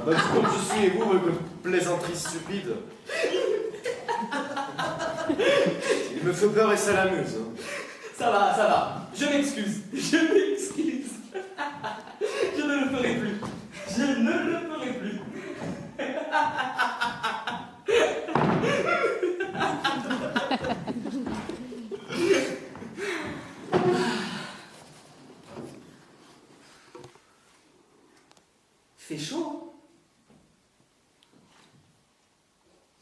Bah, tout comme je suis et vous, votre plaisanterie stupide. Il me fait peur et ça l'amuse. Hein. Ça va. Je m'excuse. Je ne le ferai plus. Je ne le ferai plus. Fait chaud, hein?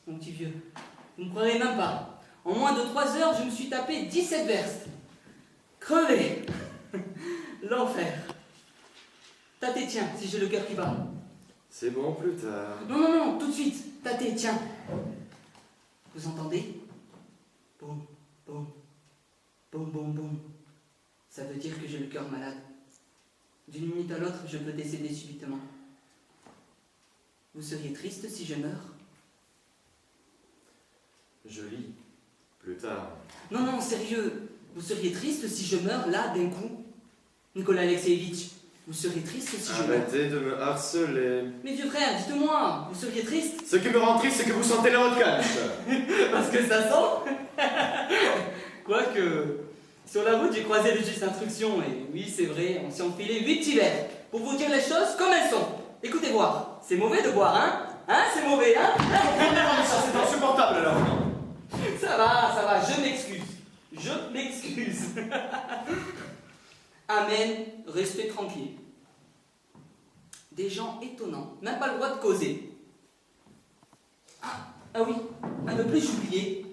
Mon petit vieux, vous ne me croirez même pas. En moins de 3 heures, je me suis tapé 17 verstes. Crevé. L'enfer. Tâtez, tiens, si j'ai le cœur qui bat. C'est bon, plus tard. Non, tout de suite. Tâtez, tiens. Vous entendez? Boum, boum, boum, boum, boum. Ça veut dire que j'ai le cœur malade. D'une minute à l'autre, je peux décéder subitement. Vous seriez triste si je meurs? Je lis. Plus tard. Non, sérieux. Vous seriez triste si je meurs là, d'un coup? Nicolas Alexeïevitch, vous seriez triste si je meurs? Arrêtez de me harceler. Mais vieux frère, dites-moi, vous seriez triste? Ce qui me rend triste, c'est que vous sentez la haute cache. Parce que ça sent. Quoique, sur la route, j'ai croisé les justes instructions, et oui, c'est vrai, on s'est enfilé 8 petits verres, pour vous dire les choses comme elles sont. Écoutez voir, c'est mauvais de boire, hein? Hein, c'est mauvais, hein? C'est insupportable, alors. Ça va, je m'excuse. Amen, restez tranquille. Des gens étonnants, même pas le droit de causer. Ah oui, un de plus, j'oubliais.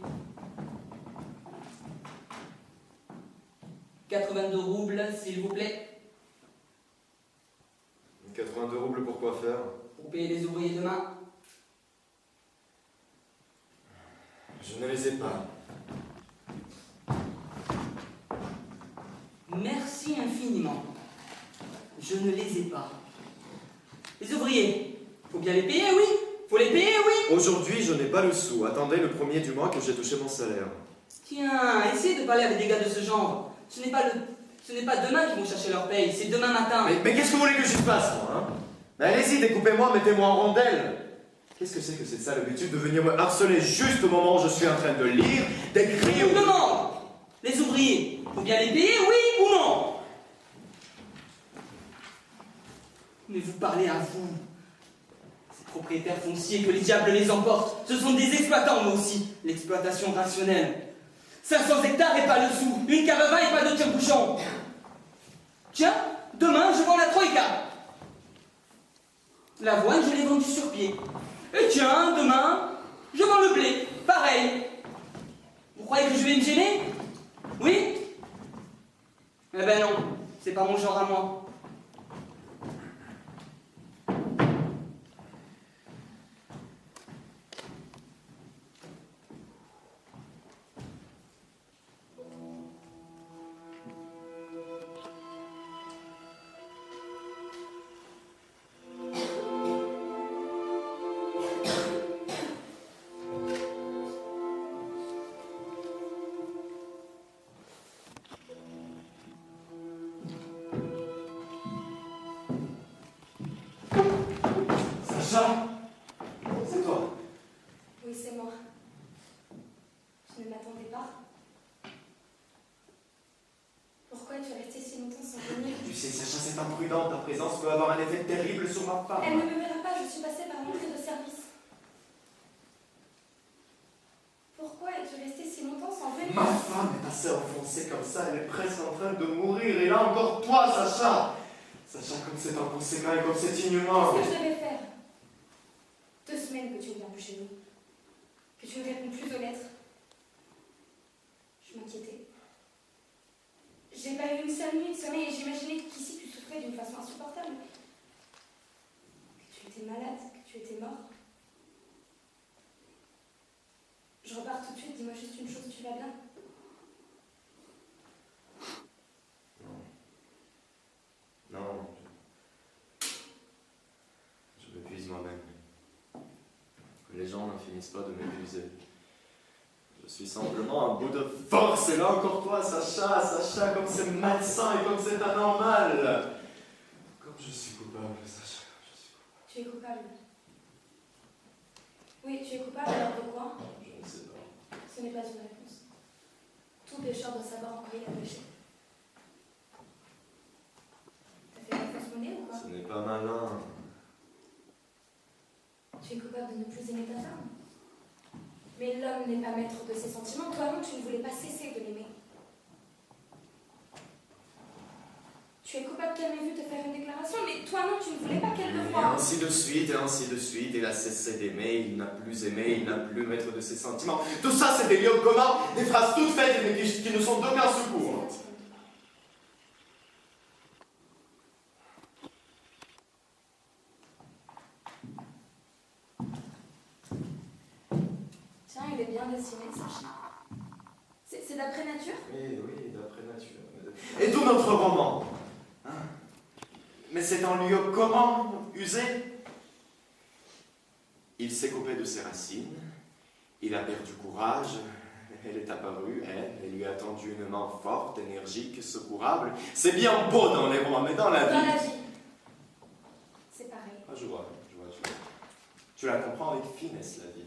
82 roubles, s'il vous plaît. 82 roubles pour quoi faire? Pour payer les ouvriers demain. Je ne les ai pas. Merci infiniment. Je ne les ai pas. Les ouvriers, faut bien les payer, oui. Faut les payer, oui. Aujourd'hui, je n'ai pas le sou. Attendez le premier du mois que j'ai touché mon salaire. Tiens, essayez de parler avec des gars de ce genre. Ce n'est pas demain qu'ils vont chercher leur paye, c'est demain matin. Mais qu'est-ce que vous voulez que je fasse, moi, hein? Mais allez-y, découpez-moi, mettez-moi en rondelle. Qu'est-ce que c'est que cette sale habitude de venir me harceler juste au moment où je suis en train de lire, d'écrire? Je vous demande, les ouvriers, faut bien les payer, oui ou non? Mais vous parlez à vous. Ces propriétaires fonciers, que les diables les emportent, ce sont des exploitants, moi aussi. L'exploitation rationnelle. 500 hectares et pas le sou. Une cave à vin et pas de tire-bouchon. Tiens, demain, je vends la troïka. L'avoine, je l'ai vendue sur pied. Et tiens, demain, je vends le blé. Pareil. Vous croyez que je vais me gêner? Oui? Eh ben non, c'est pas mon genre à moi. Sacha, c'est toi. Oui, c'est moi. Je ne m'attendais pas. Pourquoi es-tu resté si longtemps sans venir? Tu sais, Sacha, c'est imprudent. Ta présence peut avoir un effet terrible sur ma femme. Elle ne me verra pas, je suis passée par l'entrée de service. Pourquoi es-tu resté si longtemps sans venir? Ma femme est passée enfoncée comme ça, elle est presque en train de mourir. Et là encore toi, Sacha. Sacha, comme c'est inconséquent et comme c'est inhumain. Qu'est-ce que je devais faire? 2 semaines que tu ne viens plus chez nous. Que tu ne réponds plus aux lettres. Je m'inquiétais. J'ai pas eu une seule nuit de sommeil et j'imaginais qu'ici tu souffrais d'une façon insupportable. Que tu étais malade, que tu étais mort. Je repars tout de suite, dis-moi juste une chose, tu vas bien? Non. Je m'épuise moi-même. Les gens n'en finissent pas de m'épuiser. Je suis simplement à bout de force. Et là encore toi, Sacha, comme c'est malsain et comme c'est anormal. Comme je suis coupable, Sacha, je suis coupable. Tu es coupable. Oui, tu es coupable, alors de quoi? Je ne sais pas. Ce n'est pas une réponse. Tout pécheur doit savoir en quoi il a péché. T'as fait la fausse monnaie ou quoi? Ce n'est pas malin. Tu es coupable de ne plus aimer ta femme. Mais l'homme n'est pas maître de ses sentiments. Toi non, tu ne voulais pas cesser de l'aimer. Tu es coupable qu'elle m'ait vu te faire une déclaration, mais toi non, tu ne voulais pas qu'elle le Et voie. ainsi de suite, et ainsi de suite. Il a cessé d'aimer, il n'a plus aimé, il n'a plus maître de ses sentiments. Tout ça, c'est des lieux communs, des phrases toutes faites, mais qui ne sont d'aucun secours. Tiens, il est bien dessiné, ce chien. C'est d'après nature? Oui, oui, d'après nature. Et tout notre roman. Hein? Mais c'est un lieu commun, usé. Il s'est coupé de ses racines, il a perdu courage, elle est apparue, elle lui a tendu une main forte, énergique, secourable. C'est bien beau dans les romans, mais dans la vie... Dans la vie, c'est pareil. Ah, je vois. Tu la comprends avec finesse, la vie.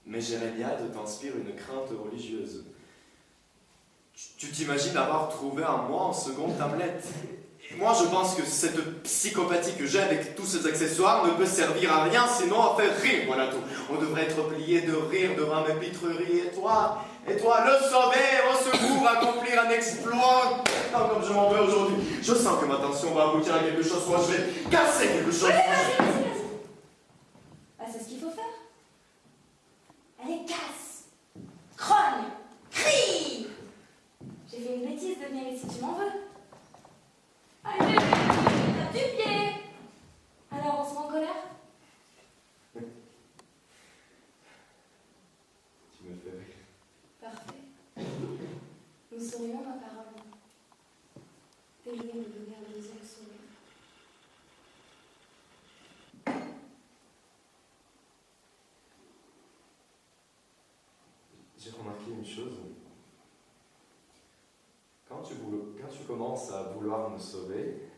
Mais Jérémiade t'inspire une crainte religieuse. Tu t'imagines avoir trouvé en moi en seconde Hamlet. Et moi, je pense que cette psychopathie que j'ai avec tous ces accessoires ne peut servir à rien, sinon à faire rire, voilà tout. On devrait être plié de rire devant mes pitreries. Et toi, le sauver, au secours, accomplir un exploit. Non, comme je m'en vais aujourd'hui. Je sens que ma tension va aboutir à quelque chose. Moi, je vais casser quelque chose. Vas-y. Ah, c'est ce qu'il faut faire. Allez, casse, grogne, crie. J'ai fait une bêtise de venir ici, tu m'en veux? Allez, tape du pied. Alors, on se met en colère? Tu me fais rire. Parfait. Nous sourions, ma parole. Daignez me donner un deuxième sourire. J'ai remarqué une chose. Quand tu commences à vouloir me sauver,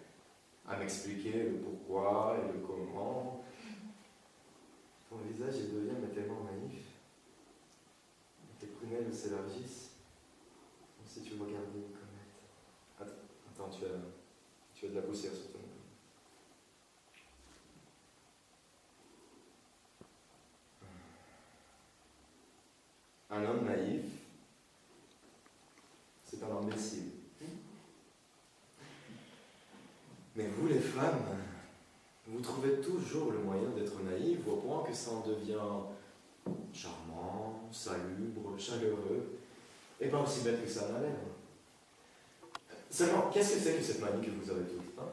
à m'expliquer le pourquoi et le comment, ton visage il devient mais tellement naïf. Tes prunelles s'élargissent, comme si tu regardais une comète. Attends, tu as de la poussière sur ton nez. Un homme naïf, c'est un imbécile. Mais vous, les femmes, vous trouvez toujours le moyen d'être naïve au point que ça en devient charmant, salubre, chaleureux, et pas aussi bête que ça n'a l'air. Seulement, qu'est-ce que c'est que cette manie que vous avez toutes, hein?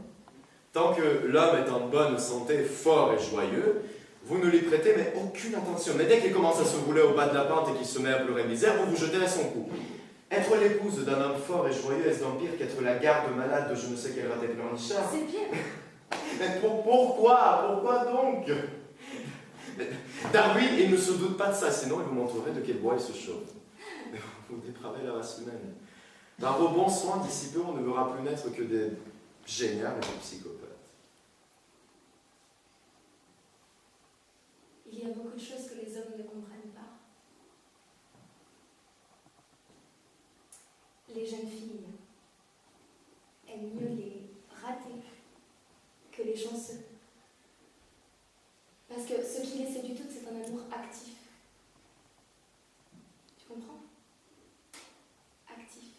Tant que l'homme est en bonne santé, fort et joyeux, vous ne lui prêtez mais aucune attention. Mais dès qu'il commence à se rouler au bas de la pente et qu'il se met à pleurer misère, vous vous jetez à son cou. Être l'épouse d'un homme fort et joyeux, est-ce donc pire qu'être la garde malade de je ne sais quel raté pleurnichard? C'est pire. Mais pourquoi donc? Darwin, il ne se doute pas de ça, sinon il vous montrerait de quel bois il se chauffe. Vous dépravez la race humaine. Par vos bons soins, d'ici peu, on ne verra plus naître que des géniales et des psychopathes. Il y a beaucoup de choses que les hommes ne comprennent pas. Les jeunes filles aiment mieux les ratés que les chanceux. Parce que ce qui les séduit toutes, c'est un amour actif. Tu comprends? Actif.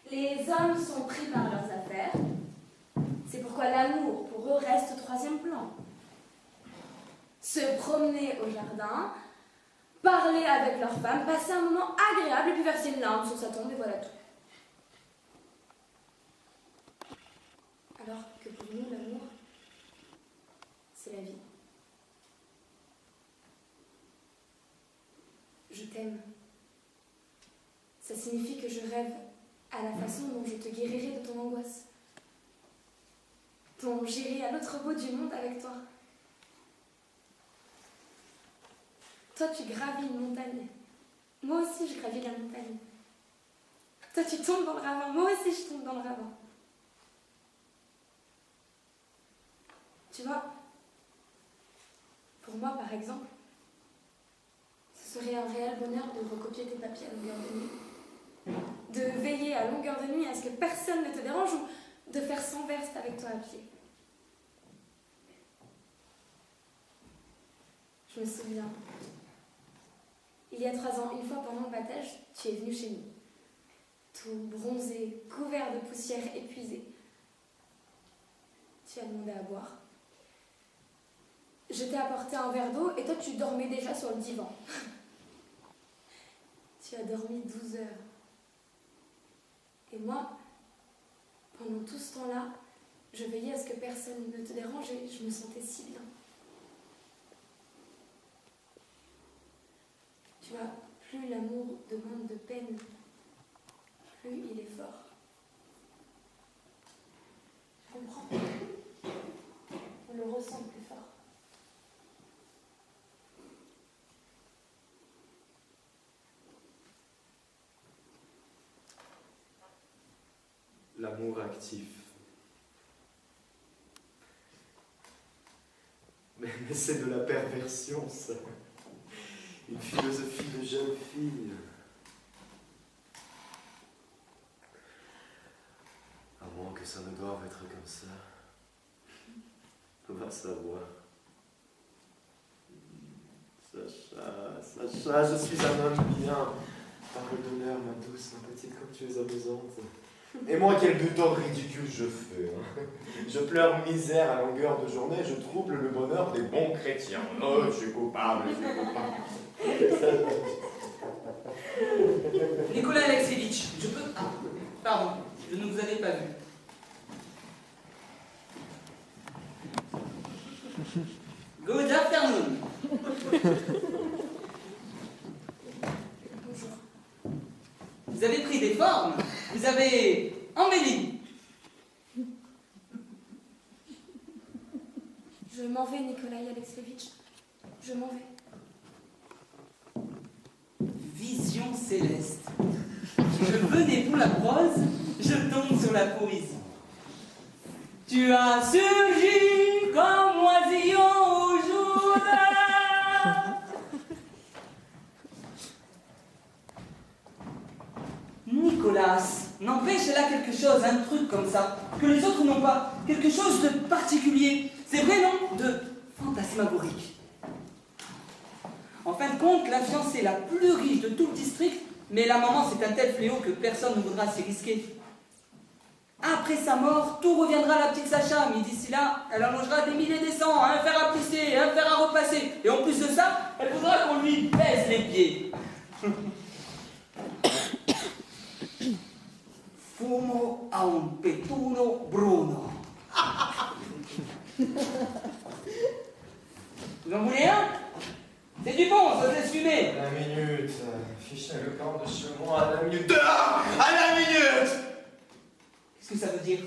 Les hommes sont pris par leurs affaires. C'est pourquoi l'amour, pour eux, reste au troisième plan. Se promener au jardin, parler avec leur femme, passer un moment agréable et puis verser une larme sur sa tombe et voilà tout. Alors que pour nous, l'amour, c'est la vie. Je t'aime. Ça signifie que je rêve à la façon dont je te guérirai de ton angoisse. Dont j'irai à l'autre bout du monde avec toi. Toi, tu gravis une montagne. Moi aussi, je gravis la montagne. Toi, tu tombes dans le ravin. Moi aussi, je tombe dans le ravin. Tu vois, pour moi, par exemple, ce serait un réel bonheur de recopier tes papiers à longueur de nuit. De veiller à longueur de nuit à ce que personne ne te dérange ou de faire 100 verstes avec toi à pied. Je me souviens, il y a 3 ans, une fois pendant le battage, tu es venu chez nous. Tout bronzé, couvert de poussière, épuisé. Tu as demandé à boire. Je t'ai apporté un verre d'eau et toi tu dormais déjà sur le divan. Tu as dormi 12 heures. Et moi, pendant tout ce temps-là, je veillais à ce que personne ne te dérange et je me sentais si bien. Tu vois, plus l'amour demande de peine, plus il est fort. Je comprends. On le ressent plus fort. L'amour actif. Mais c'est de la perversion, ça. Une philosophie de jeune fille. À moins que ça ne doive être comme ça. On va savoir. Sacha, je suis un homme bien. Parle d'honneur, ma douce, ma petite, comme tu es amusante. Et moi, quel butor ridicule je fais. Hein. Je pleure misère à longueur de journée, je trouble le bonheur des bons chrétiens. Oh, je suis coupable, Nicolas Alexeyevitch, je peux... Ah, pardon, je ne vous avais pas vu. Good afternoon. Bonjour. Vous avez pris des formes, vous avez embelli. Je m'en vais, Nikolai Alexeyevitch. Je m'en vais. Vision céleste. Je venais pour la prose, je tombe sur la poésie. Tu as surgi comme oisillon au jour. Nicolas, n'empêche là quelque chose, un truc comme ça, que les autres n'ont pas, quelque chose de particulier. C'est vrai, non? De fantasmagorique. En fin de compte, la fiancée la plus riche de tout le district, mais la maman, c'est un tel fléau que personne ne voudra s'y risquer. Après sa mort, tout reviendra à la petite Sacha, mais d'ici là, elle en logera des milliers des cents, un fer à plisser, un fer à repasser. Et en plus de ça, elle voudra qu'on lui baise les pieds. Fumo a un petuno bruno. Vous en voulez un? C'est du bon, ça se laisse fumer. À la minute, fichez le camp de chez moi à la minute. À la minute! Qu'est-ce que ça veut dire?